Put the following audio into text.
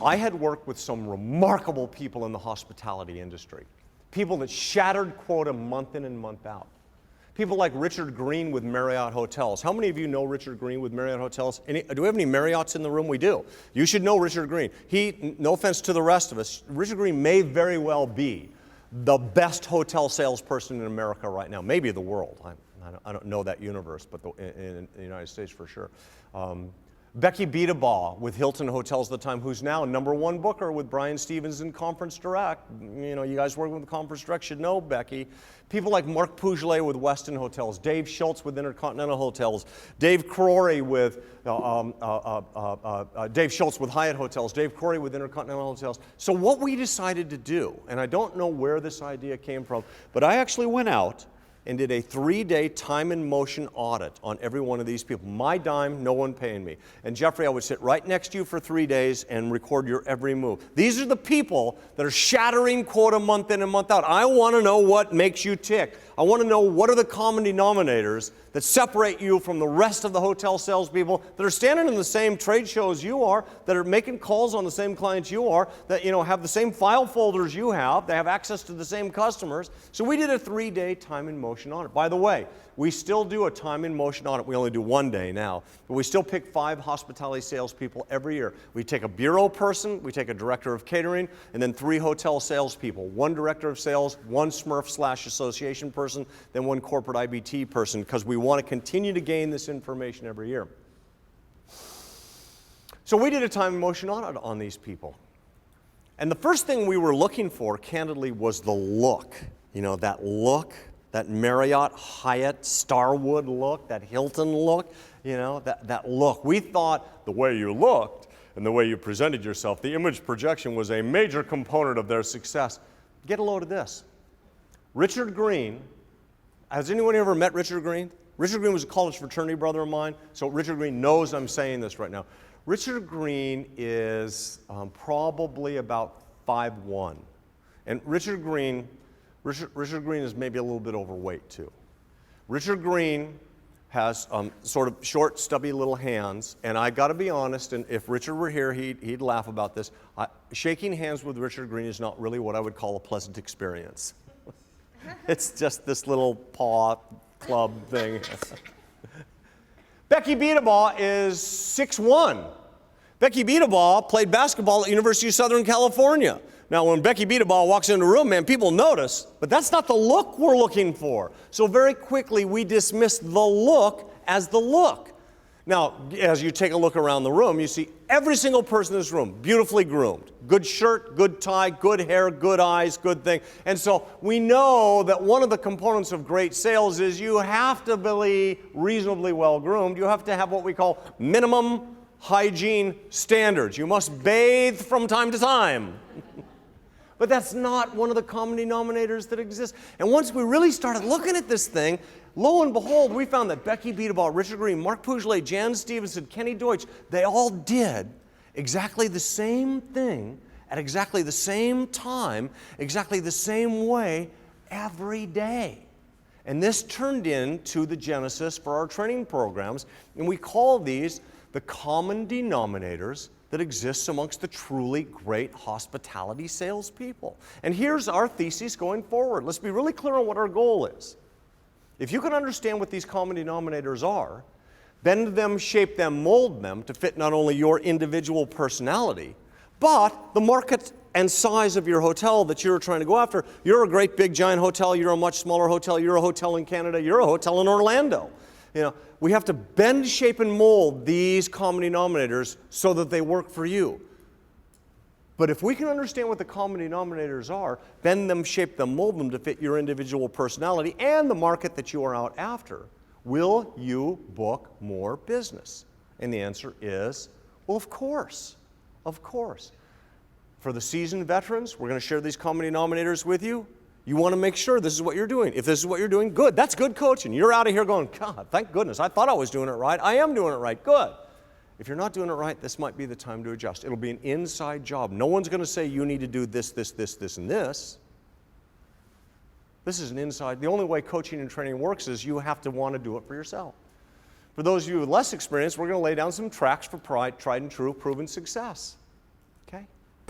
I had worked with some remarkable people in the hospitality industry, people that shattered quota month in and month out. People like Richard Green with Marriott Hotels. How many of you know Richard Green with Marriott Hotels? Do we have any Marriotts in the room? We do. You should know Richard Green. He, no offense to the rest of us, Richard Green may very well be the best hotel salesperson in America right now, maybe the world. I don't know that universe, but in the United States for sure. Becky Beatabaugh with Hilton Hotels at the time, who's now #1 booker with Brian Stevens in Conference Direct. You know, you guys working with Conference Direct should know Becky. People like Mark Pougelet with Westin Hotels, Dave Schultz with Intercontinental Hotels, Dave Crowry with Dave Schultz with Hyatt Hotels, Dave Crowry with Intercontinental Hotels. So what we decided to do, and I don't know where this idea came from, but I actually went out and did a 3-day time and motion audit on every one of these people. My dime, no one paying me. And Jeffrey, I would sit right next to you for 3 days and record your every move. These are the people that are shattering quota month in and month out. I want to know what makes you tick. I want to know what are the common denominators that separate you from the rest of the hotel salespeople that are standing in the same trade shows you are, that are making calls on the same clients you are, that have the same file folders you have, they have access to the same customers. So we did a 3-day time and motion audit. By the way, we still do a time and motion audit. We only do 1 day now, but we still pick 5 hospitality salespeople every year. We take a bureau person, we take a director of catering, and then 3 hotel salespeople. 1 director of sales, 1 Smurf/association person, then 1 corporate IBT person, because we want to continue to gain this information every year. So we did a time and motion audit on these people. And the first thing we were looking for, candidly, was the look. That look, that Marriott, Hyatt, Starwood look, that Hilton look, that look. We thought the way you looked and the way you presented yourself, the image projection was a major component of their success. Get a load of this. Richard Green, has anyone ever met Richard Green? Richard Green was a college fraternity brother of mine, so Richard Green knows I'm saying this right now. Richard Green is probably about 5'1". And Richard Green is maybe a little bit overweight too. Richard Green has sort of short, stubby little hands, and I got to be honest, and if Richard were here, he'd laugh about this. Shaking hands with Richard Green is not really what I would call a pleasant experience. It's just this little paw club thing. Becky Beatabaugh is 6'1". Becky Beatabaugh played basketball at the University of Southern California. Now, when Becky Beatabaugh walks into a room, man, people notice, but that's not the look we're looking for. So very quickly, we dismiss the look as the look. Now, as you take a look around the room, you see every single person in this room, beautifully groomed. Good shirt, good tie, good hair, good eyes, good thing. And so we know that one of the components of great sales is you have to be reasonably well groomed. You have to have what we call minimum hygiene standards. You must bathe from time to time. But that's not one of the common denominators that exist. And once we really started looking at this thing, lo and behold, we found that Becky Beatabaugh, Richard Green, Mark Pougelet, Jan Stevenson, Kenny Deutsch, they all did exactly the same thing at exactly the same time, exactly the same way every day. And this turned into the genesis for our training programs, and we call these the common denominators that exists amongst the truly great hospitality salespeople. And here's our thesis going forward. Let's be really clear on what our goal is. If you can understand what these common denominators are, bend them, shape them, mold them to fit not only your individual personality, but the market and size of your hotel that you're trying to go after. You're a great big giant hotel, you're a much smaller hotel, you're a hotel in Canada, you're a hotel in Orlando. We have to bend, shape, and mold these common denominators so that they work for you. But if we can understand what the common denominators are, bend them, shape them, mold them to fit your individual personality and the market that you are out after, will you book more business? And the answer is, well, of course. Of course. For the seasoned veterans, we're going to share these common denominators with you. You want to make sure this is what you're doing. If this is what you're doing, good. That's good coaching. You're out of here going, God, thank goodness. I thought I was doing it right. I am doing it right. Good. If you're not doing it right, this might be the time to adjust. It'll be an inside job. No one's going to say you need to do this, this, this, this, and this. This is an inside. The only way coaching and training works is you have to want to do it for yourself. For those of you with less experience, we're going to lay down some tracks for tried and true, proven success. Okay?